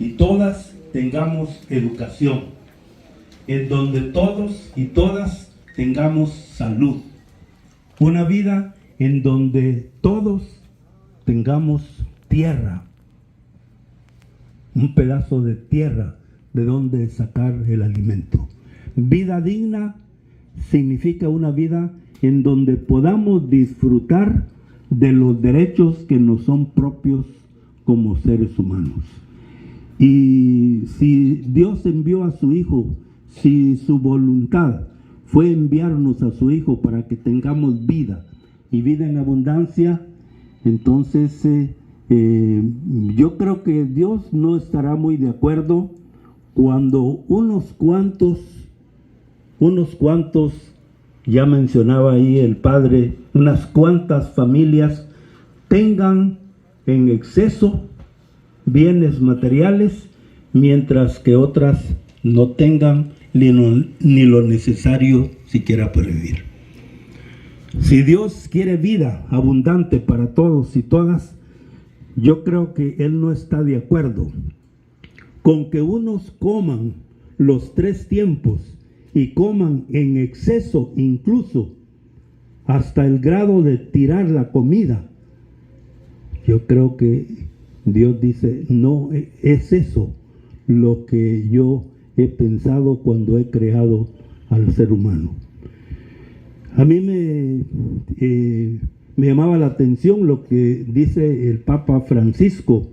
y todas tengamos educación, en donde todos y todas tengamos salud. Una vida en donde todos tengamos tierra, un pedazo de tierra de donde sacar el alimento. Vida digna significa una vida en donde podamos disfrutar de los derechos que nos son propios como seres humanos. Y si Dios envió a su Hijo, si su voluntad fue enviarnos a su Hijo para que tengamos vida y vida en abundancia, entonces yo creo que Dios no estará muy de acuerdo cuando unos cuantos, ya mencionaba ahí el Padre, unas cuantas familias tengan en exceso bienes materiales, mientras que otras no tengan ni lo necesario siquiera para vivir. Si Dios quiere vida abundante para todos y todas, yo creo que Él no está de acuerdo con que unos coman los 3 tiempos y coman en exceso, incluso hasta el grado de tirar la comida. Yo creo que Dios dice, no es eso lo que yo he pensado cuando he creado al ser humano. A mí me llamaba la atención lo que dice el Papa Francisco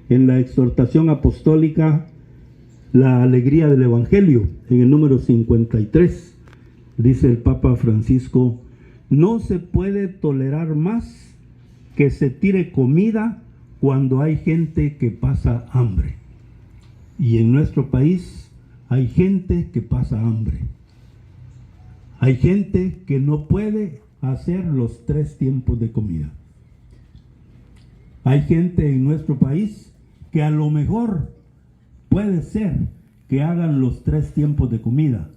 en la exhortación apostólica La alegría del Evangelio, en el número 53. Dice el Papa Francisco: no se puede tolerar más que se tire comida cuando hay gente que pasa hambre. Y en nuestro país hay gente que pasa hambre. Hay gente que no puede hacer los 3 tiempos de comida. Hay gente en nuestro país que a lo mejor puede ser que hagan los 3 tiempos de comida,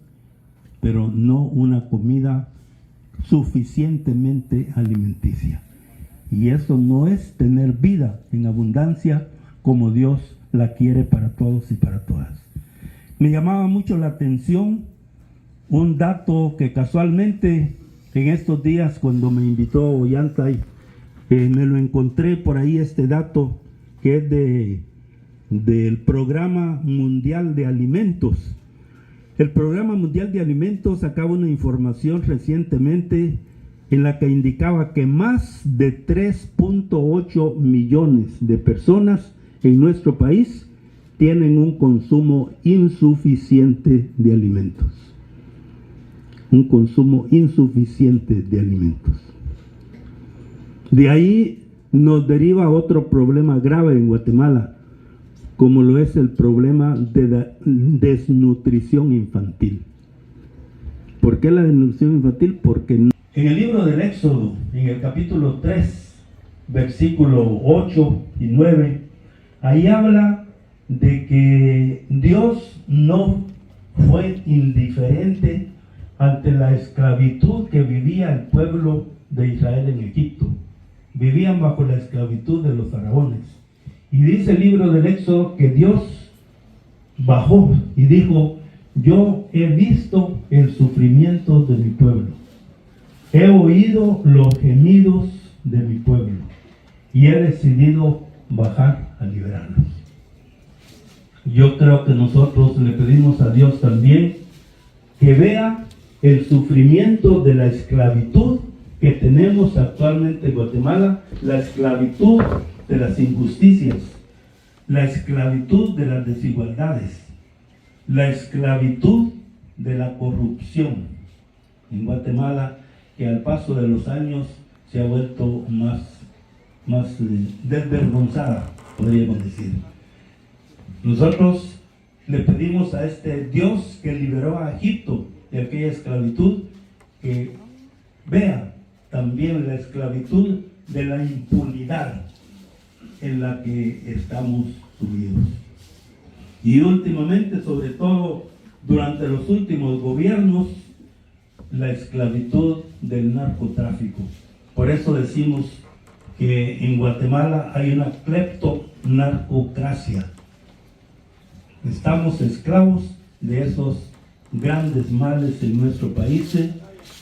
pero no una comida suficientemente alimenticia. Y eso no es tener vida en abundancia como Dios la quiere para todos y para todas. Me llamaba mucho la atención un dato que casualmente en estos días, cuando me invitó Ollantay, me lo encontré por ahí, este dato que es del Programa Mundial de Alimentos. El Programa Mundial de Alimentos sacaba una información recientemente en la que indicaba que más de 3.8 millones de personas en nuestro país tienen un consumo insuficiente de alimentos. Un consumo insuficiente de alimentos. De ahí nos deriva otro problema grave en Guatemala, como lo es el problema de la desnutrición infantil. ¿Por qué la desnutrición infantil? Porque en el libro del Éxodo, en el capítulo 3, versículo 8 y 9, ahí habla de que Dios no fue indiferente ante la esclavitud que vivía el pueblo de Israel en Egipto. Vivían bajo la esclavitud de los faraones. Y dice el libro del Éxodo que Dios bajó y dijo: yo he visto el sufrimiento de mi pueblo, he oído los gemidos de mi pueblo y he decidido bajar a liberarlos. Yo creo que nosotros le pedimos a Dios también que vea el sufrimiento de la esclavitud que tenemos actualmente en Guatemala, la esclavitud de las injusticias, la esclavitud de las desigualdades, la esclavitud de la corrupción en Guatemala, que al paso de los años se ha vuelto más desvergonzada, podríamos decir. Nosotros le pedimos a este Dios que liberó a Egipto de aquella esclavitud, que vea también la esclavitud de la impunidad en la que estamos sumidos. Y últimamente, sobre todo durante los últimos gobiernos, la esclavitud del narcotráfico. Por eso decimos que en Guatemala hay una cleptonarcocracia, Estamos esclavos de esos grandes males en nuestro país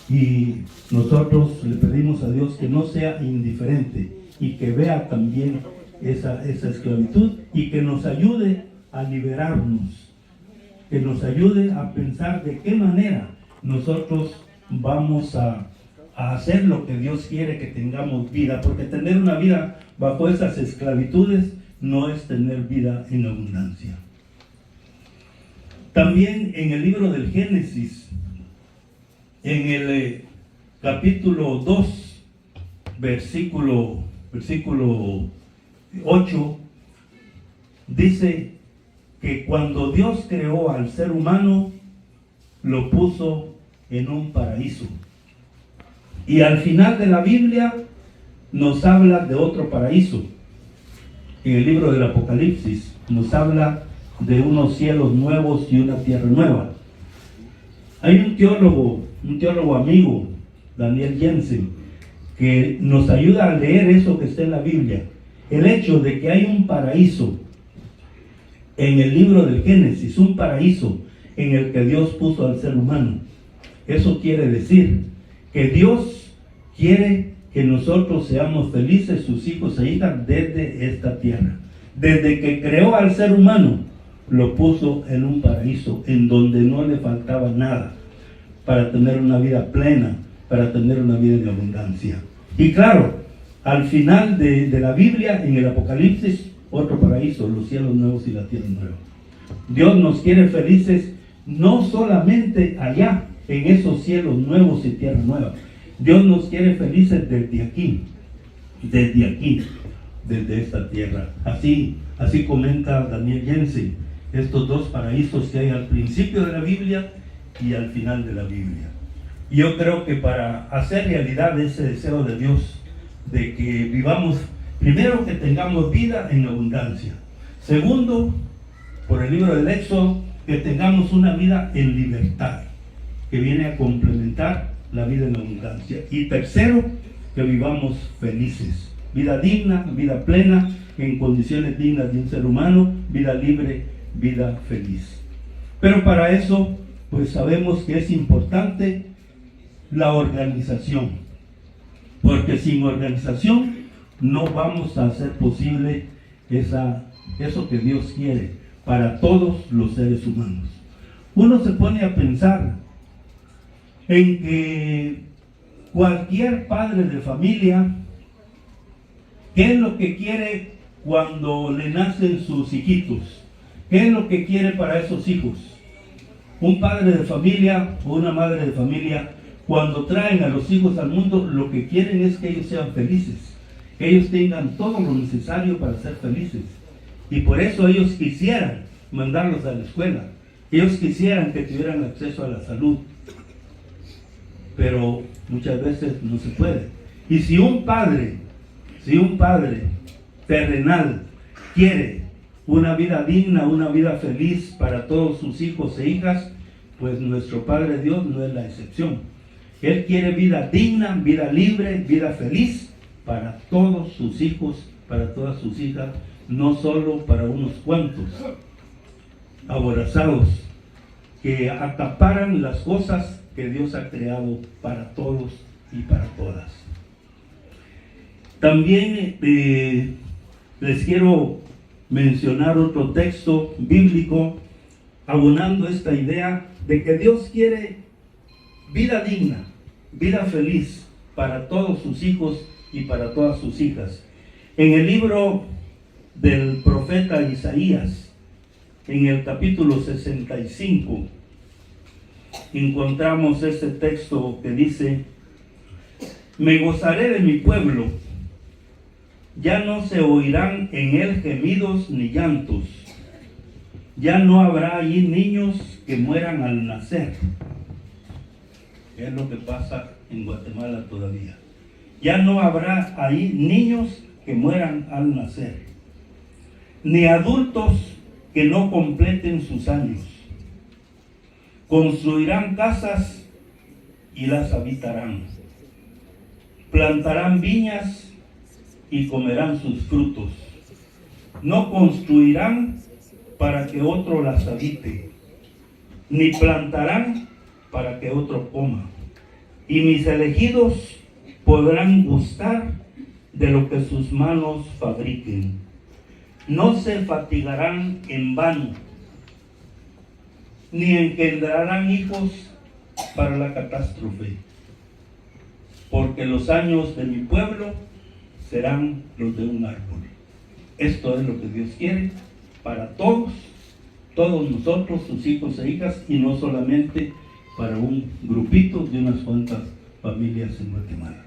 y nosotros le pedimos a Dios que no sea indiferente y que vea también esa esclavitud y que nos ayude a liberarnos, que nos ayude a pensar de qué manera nosotros vamos a hacer lo que Dios quiere que tengamos vida, porque tener una vida bajo esas esclavitudes no es tener vida en abundancia. También en el libro del Génesis, en el capítulo 2, versículo 8, dice que cuando Dios creó al ser humano, lo puso en un paraíso. Y al final de la Biblia nos habla de otro paraíso. En el libro del Apocalipsis nos habla de unos cielos nuevos y una tierra nueva. Hay un teólogo amigo, Daniel Jensen, que nos ayuda a leer eso que está en la Biblia. El hecho de que hay un paraíso en el libro del Génesis, un paraíso en el que Dios puso al ser humano. Eso quiere decir que Dios quiere que nosotros seamos felices, sus hijos e hijas, desde esta tierra. Desde que creó al ser humano, lo puso en un paraíso en donde no le faltaba nada para tener una vida plena, para tener una vida en abundancia. Y claro, al final de la Biblia, en el Apocalipsis, otro paraíso, los cielos nuevos y la tierra nueva. Dios nos quiere felices no solamente allá, en esos cielos nuevos y tierra nueva. Dios nos quiere felices desde aquí, desde esta tierra. Así comenta Daniel Jensen, estos dos paraísos que hay al principio de la Biblia y al final de la Biblia. Y yo creo que para hacer realidad ese deseo de Dios, de que vivamos, primero que tengamos vida en abundancia. Segundo, por el libro del Éxodo, que tengamos una vida en libertad, que viene a complementar la vida en abundancia. Y tercero, que vivamos felices. Vida digna, vida plena, en condiciones dignas de un ser humano, vida libre, vida feliz. Pero para eso, pues sabemos que es importante la organización. Porque sin organización no vamos a hacer posible eso que Dios quiere para todos los seres humanos. Uno se pone a pensar en que cualquier padre de familia, ¿qué es lo que quiere cuando le nacen sus hijitos? ¿Qué es lo que quiere para esos hijos? Un padre de familia o una madre de familia, cuando traen a los hijos al mundo, lo que quieren es que ellos sean felices, que ellos tengan todo lo necesario para ser felices. Y por eso ellos quisieran mandarlos a la escuela, ellos quisieran que tuvieran acceso a la salud, pero muchas veces no se puede. Y si un padre terrenal quiere una vida digna, una vida feliz para todos sus hijos e hijas, pues nuestro Padre Dios no es la excepción. Él quiere vida digna, vida libre, vida feliz para todos sus hijos, para todas sus hijas, no solo para unos cuantos aborazados que acaparan las cosas que Dios ha creado para todos y para todas. También les quiero mencionar otro texto bíblico abonando esta idea de que Dios quiere vida digna, vida feliz para todos sus hijos y para todas sus hijas. En el libro del profeta Isaías, en el capítulo 65, encontramos este texto que dice: me gozaré de mi pueblo, ya no se oirán en él gemidos ni llantos, ya no habrá allí niños que mueran al nacer. Es lo que pasa en Guatemala todavía. Ya no habrá ahí niños que mueran al nacer, ni adultos que no completen sus años. Construirán casas y las habitarán. Plantarán viñas y comerán sus frutos. No construirán para que otro las habite, ni plantarán para que otro coma. Y mis elegidos podrán gustar de lo que sus manos fabriquen. No se fatigarán en vano, ni engendrarán hijos para la catástrofe, porque los años de mi pueblo serán los de un árbol. Esto es lo que Dios quiere para todos nosotros, sus hijos e hijas, y no solamente para un grupito de unas cuantas familias en Guatemala.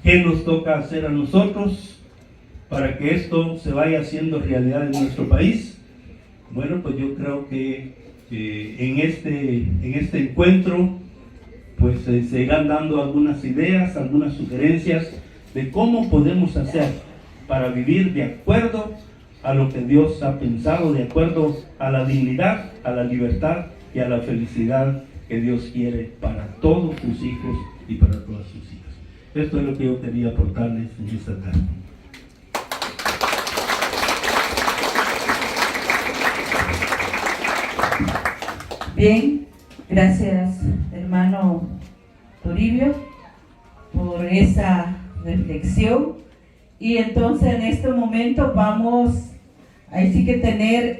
¿Qué nos toca hacer a nosotros para que esto se vaya haciendo realidad en nuestro país? Bueno, pues yo creo que en este encuentro pues se irán dando algunas ideas, algunas sugerencias de cómo podemos hacer para vivir de acuerdo a lo que Dios ha pensado, de acuerdo a la dignidad, a la libertad y a la felicidad que Dios quiere para todos sus hijos y para todas sus hijas. Esto es lo que yo quería aportarles en esta tarde. Bien, gracias hermano Toribio por esa reflexión. Y entonces en este momento vamos a sí que tener el